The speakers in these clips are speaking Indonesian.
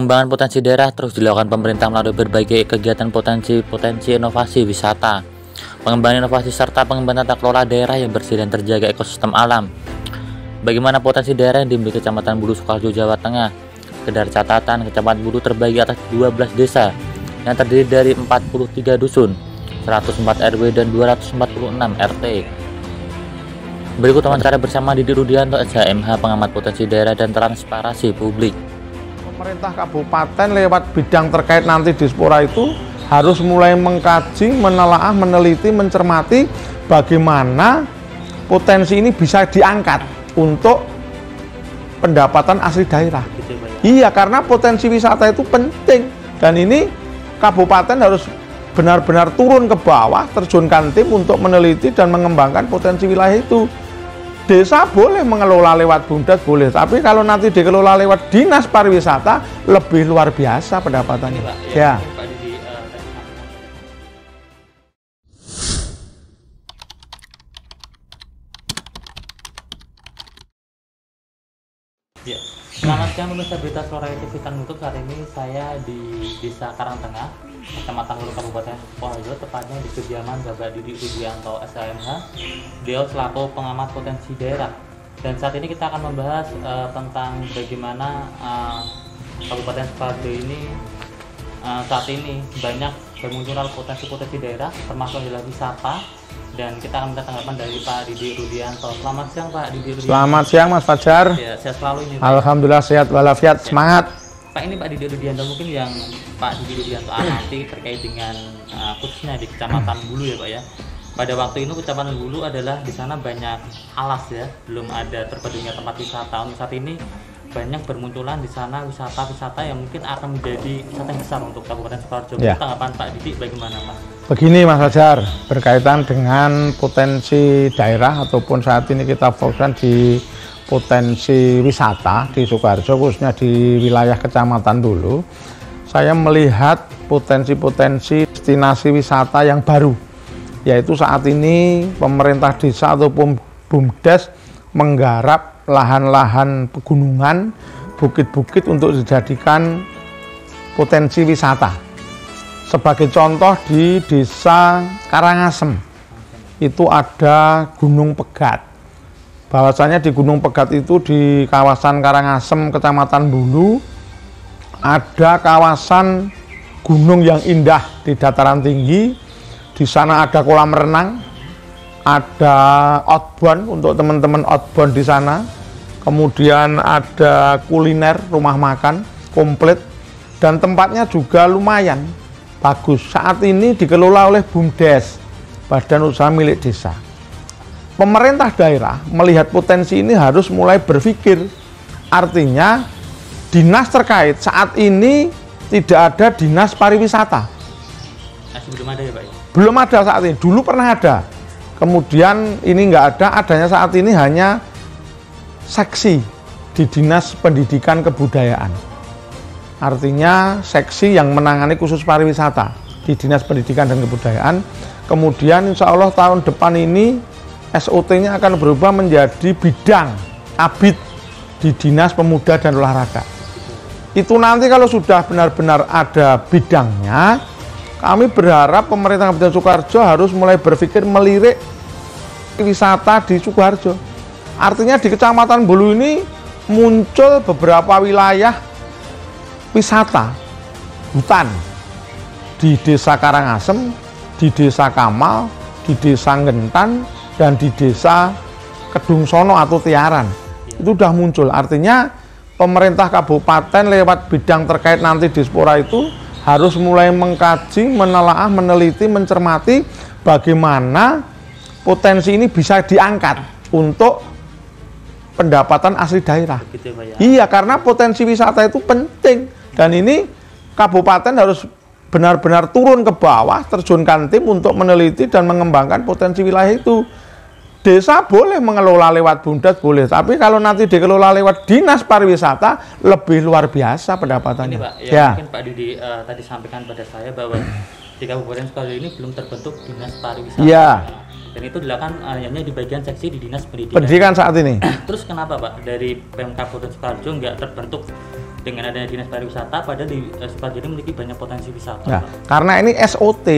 Pengembangan potensi daerah terus dilakukan pemerintah melalui berbagai kegiatan potensi inovasi wisata, pengembangan inovasi serta pengembangan tata kelola daerah yang bersih dan terjaga ekosistem alam. Bagaimana potensi daerah yang dimiliki Kecamatan Bulu, Sukoharjo, Jawa Tengah? Sekedar catatan, Kecamatan Bulu terbagi atas 12 desa yang terdiri dari 43 dusun, 104 RW dan 246 RT. Berikut wawancara bersama Didi Rudianto, SHMH, pengamat potensi daerah dan transparansi publik. Pemerintah kabupaten lewat bidang terkait nanti Dispora itu harus mulai mengkaji, menelaah, meneliti, mencermati bagaimana potensi ini bisa diangkat untuk pendapatan asli daerah. Iya, karena potensi wisata itu penting dan ini kabupaten harus benar-benar turun ke bawah, terjunkan tim untuk meneliti dan mengembangkan potensi wilayah itu. Desa boleh mengelola lewat BUMDes, boleh, tapi kalau nanti dikelola lewat dinas pariwisata lebih luar biasa pendapatannya. Ini, Pak, ya. Pak Didi, Ya. Selamat siang pemirsa berita Suara TV YouTube. Hari ini saya di Desa Karangtengah, Kecamatan Bulu, Kabupaten Sukoharjo, tepatnya di kediaman Bapak Didi Rudianto, SHMH. Beliau selaku pengamat potensi daerah. Dan saat ini kita akan membahas tentang bagaimana Kabupaten Sukoharjo ini saat ini banyak bermunculan potensi-potensi daerah, termasuk adalah wisata. Dan kita akan minta tanggapan dari Pak Didi Rudianto. Selamat siang Pak Didi Rudianto. Selamat siang Mas Fajar. Ya, sehat selalu ini Pak. Alhamdulillah sehat walafiat, semangat. Pak, ini Pak Didi Rudianto, mungkin yang Pak Didi Rudianto amati terkait dengan khususnya di Kecamatan Bulu ya Pak ya. Pada waktu itu Kecamatan Bulu adalah di sana banyak alas ya, belum ada terpadunya tempat wisata. Untuk saat ini banyak bermunculan di sana wisata-wisata yang mungkin akan menjadi wisata yang besar untuk Kabupaten Sukoharjo. Ya. Tanggapan Pak Didi bagaimana Pak? Begini Mas Fajar, berkaitan dengan potensi daerah ataupun saat ini kita fokuskan di potensi wisata di Sukoharjo, khususnya di wilayah Kecamatan Bulu. Saya melihat potensi-potensi destinasi wisata yang baru, yaitu saat ini pemerintah desa ataupun BUMDes menggarap lahan-lahan pegunungan, bukit-bukit untuk dijadikan potensi wisata. Sebagai contoh di Desa Karangasem itu ada Gunung Pegat. Bahwasanya di Gunung Pegat itu di kawasan Karangasem, Kecamatan Bulu, ada kawasan gunung yang indah di dataran tinggi. Di sana ada kolam renang, ada outbound untuk teman-teman outbound di sana. Kemudian ada kuliner, rumah makan komplit, dan tempatnya juga lumayan bagus. Saat ini dikelola oleh BUMDes, Badan Usaha Milik Desa. Pemerintah daerah melihat potensi ini harus mulai berpikir. Artinya dinas terkait saat ini tidak ada dinas pariwisata. Belum ada ya Pak? Belum ada saat ini. Dulu pernah ada. Kemudian ini nggak ada. Adanya saat ini hanya seksi di Dinas Pendidikan Kebudayaan. Artinya seksi yang menangani khusus pariwisata di Dinas Pendidikan dan Kebudayaan. Kemudian insya Allah tahun depan ini SOT-nya akan berubah menjadi bidang ABID di Dinas Pemuda dan Olahraga. Itu nanti kalau sudah benar-benar ada bidangnya, kami berharap pemerintah Kabupaten Sukoharjo harus mulai berpikir melirik wisata di Sukoharjo. Artinya di Kecamatan Bulu ini muncul beberapa wilayah wisata hutan di Desa Karangasem, di Desa Kamal, di Desa Ngentan, dan di Desa Kedung Sono atau Tiaran. Itu sudah muncul. Artinya pemerintah kabupaten lewat bidang terkait nanti Dispora itu harus mulai mengkaji, menelaah, meneliti, mencermati bagaimana potensi ini bisa diangkat untuk pendapatan asli daerah. Begitu, Pak, ya? Iya, karena potensi wisata itu penting dan ini kabupaten harus benar-benar turun ke bawah, terjunkan tim untuk meneliti dan mengembangkan potensi wilayah itu. Desa boleh mengelola lewat BUMDes, boleh, tapi kalau nanti dikelola lewat dinas pariwisata lebih luar biasa pendapatannya. Ini Pak, ya. Mungkin Pak Didi tadi sampaikan pada saya bahwa di Kabupaten Sukoharjo ini belum terbentuk dinas pariwisata. Ya. Dan itu dilakukan hanya di bagian seksi di dinas pendidikan. Pendidikan saat ini. Terus kenapa Pak dari Pemkab Kabupaten Sukoharjo nggak terbentuk dengan adanya dinas pariwisata, padahal di Sukoharjo ini memiliki banyak potensi wisata. Nah, karena ini SOT,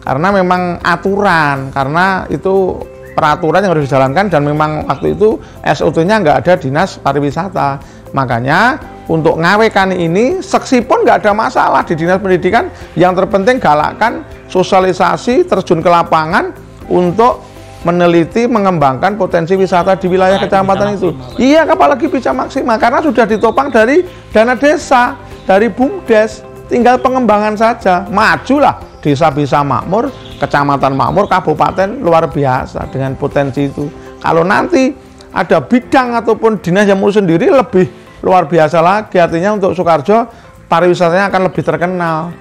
karena memang aturan, karena itu peraturan yang harus dijalankan dan memang waktu itu SOT-nya nggak ada dinas pariwisata. Makanya untuk ngawekan ini seksi pun nggak ada masalah di dinas pendidikan. Yang terpenting galakkan sosialisasi, terjun ke lapangan untuk meneliti, mengembangkan potensi wisata di wilayah kecamatan itu. Iya, apalagi bisa maksimal karena sudah ditopang dari dana desa, dari BUMDes. Tinggal pengembangan saja, majulah, desa bisa makmur, kecamatan makmur, kabupaten luar biasa dengan potensi itu. Kalau nanti ada bidang ataupun dinas yang ngurus sendiri lebih luar biasa lagi, artinya untuk Sukoharjo pariwisatanya akan lebih terkenal.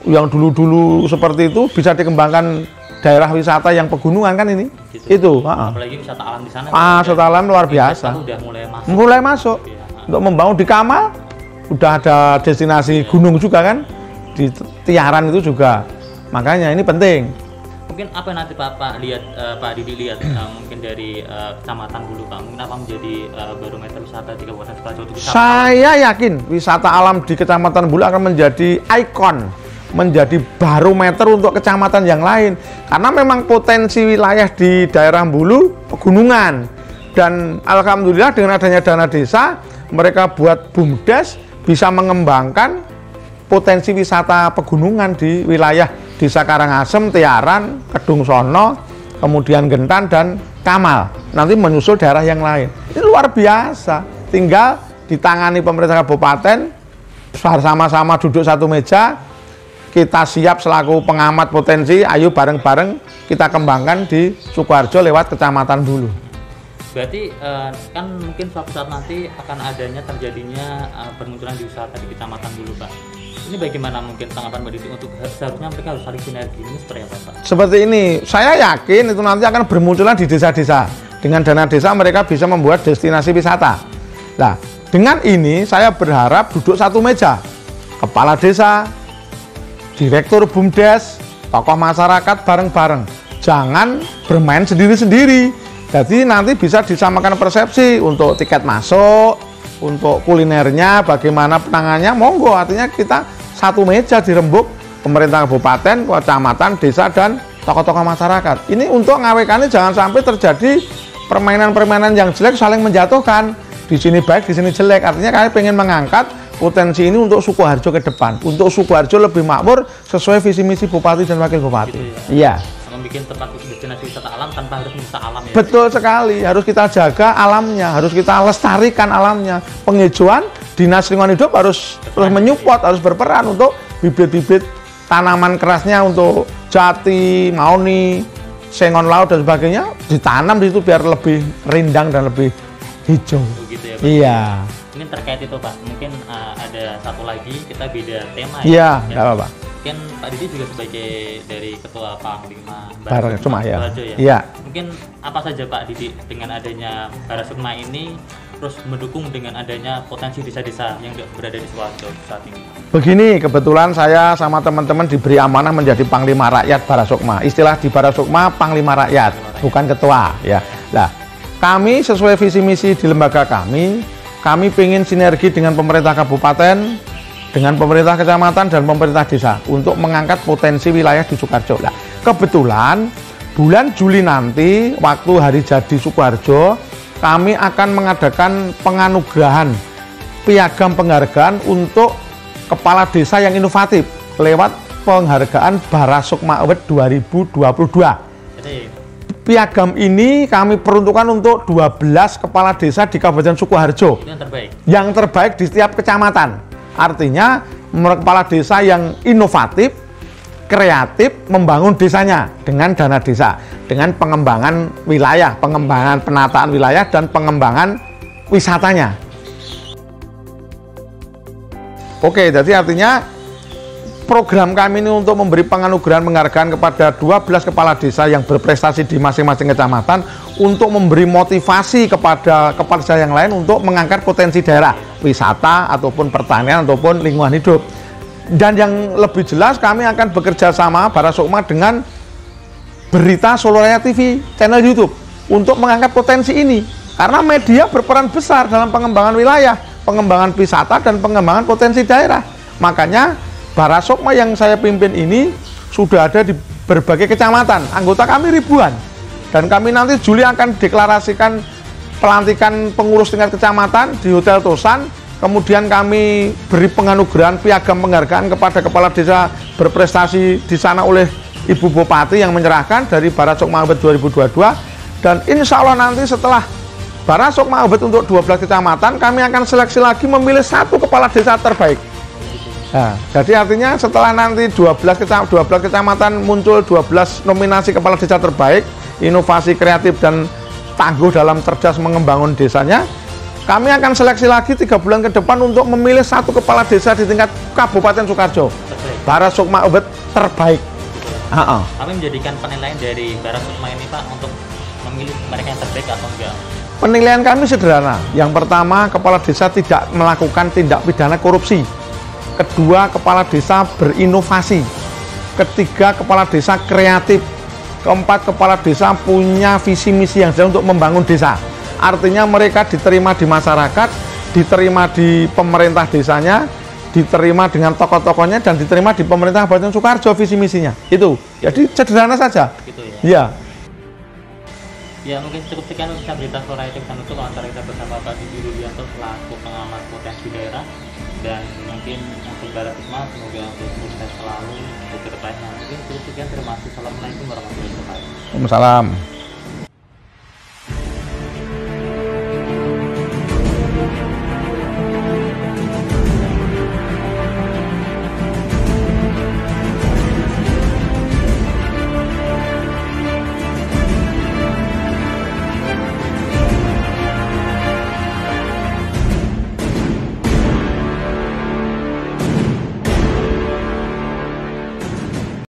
Yang dulu-dulu seperti itu bisa dikembangkan daerah wisata yang pegunungan kan ini. Gitu. Itu, apalagi wisata alam di sana. Wisata alam luar biasa. Udah mulai masuk. Mulai masuk. Ya. Untuk membangun di Kamal udah ada destinasi gunung juga kan. Di Tiaran itu juga. Makanya ini penting. Mungkin apa nanti Pak lihat, Pak Didi lihat mungkin dari kecamatan Bulu Pak, mungkin apa menjadi barometer wisata di Kabupaten Sukoharjo untuk wisata? Saya yakin wisata alam di Kecamatan Bulu akan menjadi ikon, menjadi barometer untuk kecamatan yang lain. Karena memang potensi wilayah di daerah Bulu pegunungan. Dan alhamdulillah dengan adanya dana desa, mereka buat BUMDes bisa mengembangkan potensi wisata pegunungan di wilayah Desa Karangasem, Tiaran, Kedung Sono, kemudian Gentan dan Kamal. Nanti menyusul daerah yang lain. Ini luar biasa. Tinggal ditangani pemerintah kabupaten, sama-sama duduk satu meja, kita siap selaku pengamat potensi, ayo bareng-bareng kita kembangkan di Sukoharjo lewat Kecamatan Bulu. Berarti kan mungkin suatu saat nanti akan adanya terjadinya bermunculan di wisata di Kecamatan Bulu Pak. Ini bagaimana mungkin tanggapan Mbak Didi untuk seharusnya mereka harus saling sinergi, ini seperti apa Pak? Seperti ini, saya yakin itu nanti akan bermunculan di desa-desa. Dengan dana desa mereka bisa membuat destinasi wisata. Nah, dengan ini saya berharap duduk satu meja, kepala desa, direktur BUMDes, tokoh masyarakat bareng-bareng. Jangan bermain sendiri-sendiri. Jadi nanti bisa disamakan persepsi untuk tiket masuk, untuk kulinernya, bagaimana penanganannya, monggo. Artinya kita satu meja dirembuk pemerintah kabupaten, kecamatan, desa, dan tokoh-tokoh masyarakat. Ini untuk ngawekannya jangan sampai terjadi permainan-permainan yang jelek saling menjatuhkan. Di sini baik, di sini jelek. Artinya kami pengen mengangkat potensi ini untuk Sukoharjo ke depan. Untuk Sukoharjo lebih makmur sesuai visi misi Bupati dan Wakil Bupati. Gitu ya. Iya. Membuat tempat destinasi wisata alam tanpa harus wisata alam ya. Betul sekali, harus kita jaga alamnya, harus kita lestarikan alamnya. Penghijauan, Dinas Lingkungan Hidup harus menyupport, harus berperan untuk bibit-bibit tanaman kerasnya untuk jati, mauni, sengon laut dan sebagainya ditanam di situ biar lebih rindang dan lebih hijau. Begitu ya, Pak? Iya. Ini terkait itu Pak, mungkin ada satu lagi, kita beda tema ya. Iya, nggak apa-apa. Mungkin Pak Didi juga sebagai dari Ketua Panglima Barasukma ya. Sukoharjo ya. Iya. Mungkin apa saja Pak Didi dengan adanya Barasukma ini terus mendukung dengan adanya potensi desa-desa yang berada di Sukoharjo saat ini? Begini, kebetulan saya sama teman-teman diberi amanah menjadi Panglima Rakyat Barasukma. Istilah di Barasukma Panglima Rakyat, bukan ketua ya. Nah, kami sesuai visi misi di lembaga kami ingin sinergi dengan pemerintah kabupaten, dengan pemerintah kecamatan dan pemerintah desa untuk mengangkat potensi wilayah di Sukoharjo. Nah, kebetulan bulan Juli nanti waktu hari jadi Sukoharjo kami akan mengadakan penganugerahan piagam penghargaan untuk kepala desa yang inovatif lewat penghargaan Barasukma Award 2022. Piagam ini kami peruntukkan untuk 12 kepala desa di Kabupaten Sukoharjo. Yang terbaik. Yang terbaik di setiap kecamatan. Artinya kepala desa yang inovatif, kreatif, membangun desanya dengan dana desa, dengan pengembangan wilayah, pengembangan penataan wilayah dan pengembangan wisatanya. Oke, jadi artinya program kami ini untuk memberi penganugerahan penghargaan kepada 12 kepala desa yang berprestasi di masing-masing kecamatan untuk memberi motivasi kepada kepala desa yang lain untuk mengangkat potensi daerah wisata ataupun pertanian ataupun lingkungan hidup. Dan yang lebih jelas kami akan bekerja sama Barasukma dengan Berita Solo Raya TV, channel YouTube untuk mengangkat potensi ini. Karena media berperan besar dalam pengembangan wilayah. pengembangan wisata dan pengembangan potensi daerah. Makanya Barasokma yang saya pimpin ini sudah ada di berbagai kecamatan, anggota kami ribuan. Dan kami nanti Juli akan deklarasikan pelantikan pengurus tingkat kecamatan di Hotel Tosan. Kemudian kami beri penganugerahan piagam penghargaan kepada kepala desa berprestasi di sana oleh Ibu Bupati yang menyerahkan dari Barasokma Ubud 2022. Dan insya Allah nanti setelah Barasokma Ubud untuk 12 kecamatan, kami akan seleksi lagi memilih 1 kepala desa terbaik. Nah, jadi artinya setelah nanti 12 kecamatan muncul 12 nominasi kepala desa terbaik, inovasi kreatif dan tangguh dalam cerdas mengembangun desanya, kami akan seleksi lagi 3 bulan ke depan untuk memilih 1 kepala desa di tingkat Kabupaten Sukoharjo. Barasokma Ubud terbaik. Kami menjadikan penilaian dari Barasokma ini Pak untuk memilih mereka yang terbaik atau enggak? Penilaian kami sederhana. Yang pertama, kepala desa tidak melakukan tindak pidana korupsi. Kedua, kepala desa berinovasi. Ketiga, kepala desa kreatif. Keempat, kepala desa punya visi misi yang jelas untuk membangun desa. Artinya mereka diterima di masyarakat, diterima di pemerintah desanya, diterima dengan tokoh-tokohnya, dan diterima di pemerintah Kabupaten Sukoharjo visi misinya. Itu. Jadi sederhana saja. Gitu ya. Ya. Ya mungkin cukup sekian untuk berita sore itu bisa nutup antara kita bersama Pak Didi Rudianto selaku pengamat potensi daerah, dan mungkin untuk Barasokma semoga sukses selalu untuk kedepannya. Mungkin cukup sekian, terima kasih. Assalamualaikum warahmatullahi wabarakatuh. Waalaikumsalam.